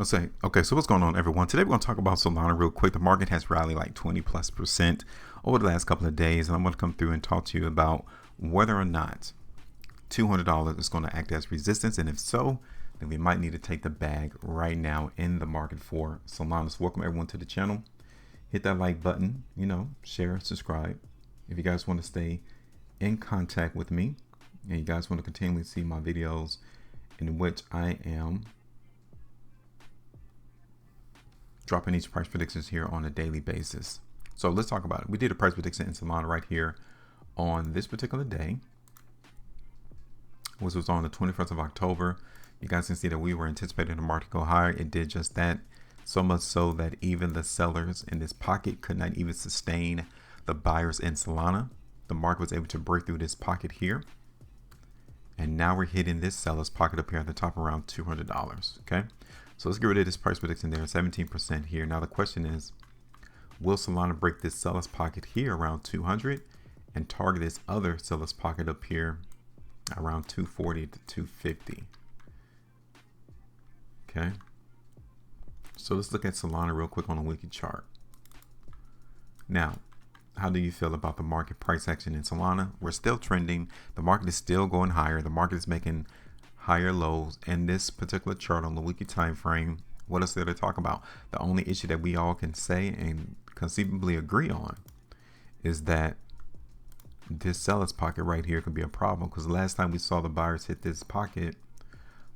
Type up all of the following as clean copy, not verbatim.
Okay, so what's going on, everyone? Today we're going to talk about Solana real quick. The market has rallied like 20+% over the last couple of days, and I'm going to come through and talk to you about whether or not $200 is going to act as resistance, and if so, then we might need to take the bag right now in the market for Solana. So welcome everyone to the channel. Hit that like button, share, subscribe. If you guys want to stay in contact with me and you guys want to continually see my videos in which I am dropping these price predictions here on a daily basis. So let's talk about it. We did a price prediction in Solana right here on this particular day, which was on the 21st of October. You guys can see that we were anticipating the market to go higher. It did just that, so much so that even the sellers in this pocket could not even sustain the buyers in Solana. The market was able to break through this pocket here, and now we're hitting this seller's pocket up here at the top around $200. Okay, so let's get rid of this price prediction there, 17% here. Now the question is, will Solana break this seller's pocket here around 200 and target this other seller's pocket up here around 240 to 250? Okay, so let's look at Solana real quick on a weekly chart. Now, how do you feel about the market price action in Solana? We're still trending. The market is still going higher. The market is making higher lows in this particular chart on the weekly time frame. What else there to talk about? The only issue that we all can say and conceivably agree on is that this seller's pocket right here could be a problem, because the last time we saw the buyers hit this pocket,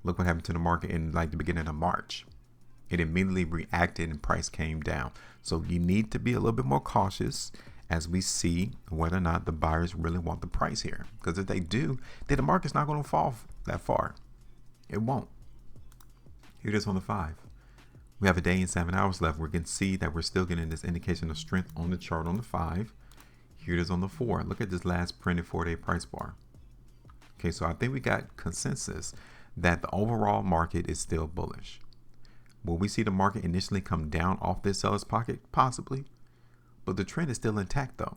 look what happened to the market in like the beginning of March. It immediately reacted and price came down. So you need to be a little bit more cautious as we see whether or not the buyers really want the price here, because if they do, then the market's not going to fall that far. It won't. Here it is on the 5. We have a day and 7 hours left. We can see that we're still getting this indication of strength on the chart on the 5. Here it is on the 4. Look at this last printed 4-day price bar. Okay, so I think we got consensus that the overall market is still bullish. Will we see the market initially come down off this seller's pocket? Possibly. But the trend is still intact though.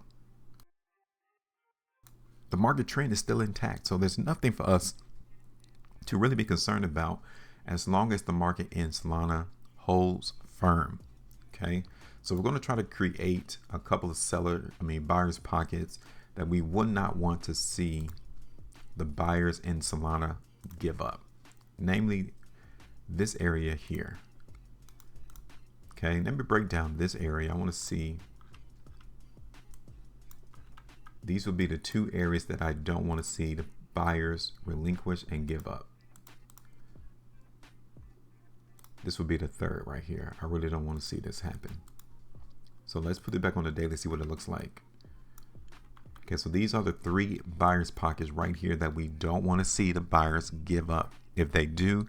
The market trend is still intact. So there's nothing for us to really be concerned about as long as the market in Solana holds firm. Okay, so we're going to try to create a couple of buyers pockets that we would not want to see the buyers in Solana give up, namely this area here. Okay, let me break down this area. I want to see, these would be the two areas that I don't want to see the buyers relinquish and give up. This would be the third right here. I really don't want to see this happen. So let's put it back on the daily, see what it looks like. Okay, so these are the 3 buyers pockets right here that we don't want to see the buyers give up. If they do,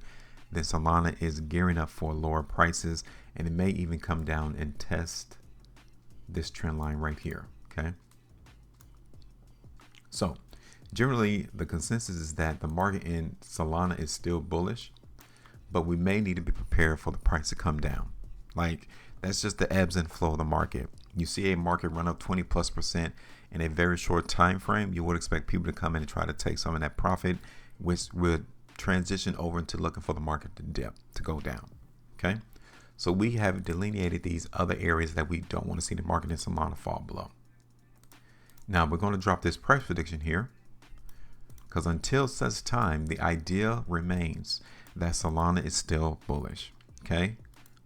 then Solana is gearing up for lower prices, and it may even come down and test this trend line right here. Okay, so generally the consensus is that the market in Solana is still bullish, but we may need to be prepared for the price to come down. Like, that's just the ebbs and flow of the market. You see a market run up 20+% in a very short time frame, you would expect people to come in and try to take some of that profit, which would transition over into looking for the market to dip, to go down. Okay, so we have delineated these other areas that we don't want to see the market in Solana fall below. Now we're going to drop this price prediction here, because until such time, the idea remains that Solana is still bullish. Okay,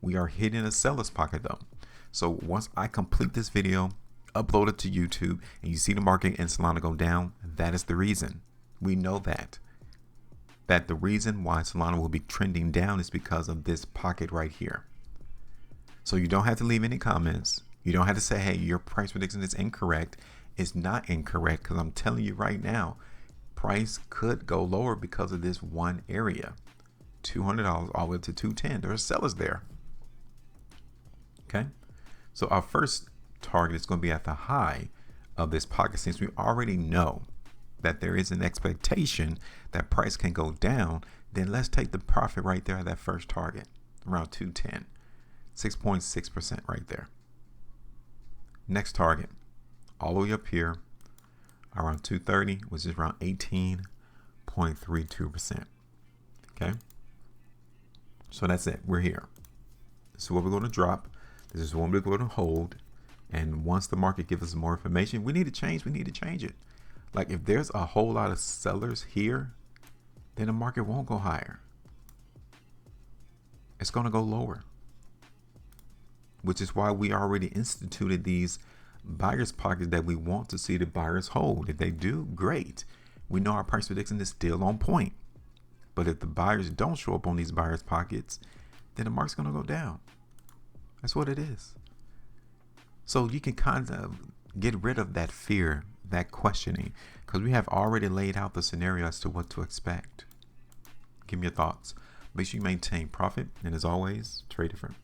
we are hitting a seller's pocket though. So once I complete this video, upload it to YouTube, and you see the market in Solana go down, that is the reason. We know that the reason why Solana will be trending down is because of this pocket right here. So you don't have to leave any comments. You don't have to say, hey, your price prediction is incorrect. It's not incorrect, because I'm telling you right now, price could go lower because of this one area. $200 all the way up to $210. There are sellers there. Okay, so our first target is going to be at the high of this pocket. Since we already know that there is an expectation that price can go down, then let's take the profit right there at that first target around 210, 6.6% right there. Next target all the way up here around 230, which is around 18.32%. Okay, so that's it. We're here. This is what we're going to drop. This is what we're going to hold. And once the market gives us more information, we need to change it. Like if there's a whole lot of sellers here, then the market won't go higher. It's going to go lower, which is why we already instituted these buyers pockets that we want to see the buyers hold. If they do, great. We know our price prediction is still on point. But if the buyers don't show up on these buyers pockets, then the market's going to go down. That's what it is. So you can kind of get rid of that fear, that questioning, because we have already laid out the scenario as to what to expect. Give me your thoughts. Make sure you maintain profit. And as always, trade different.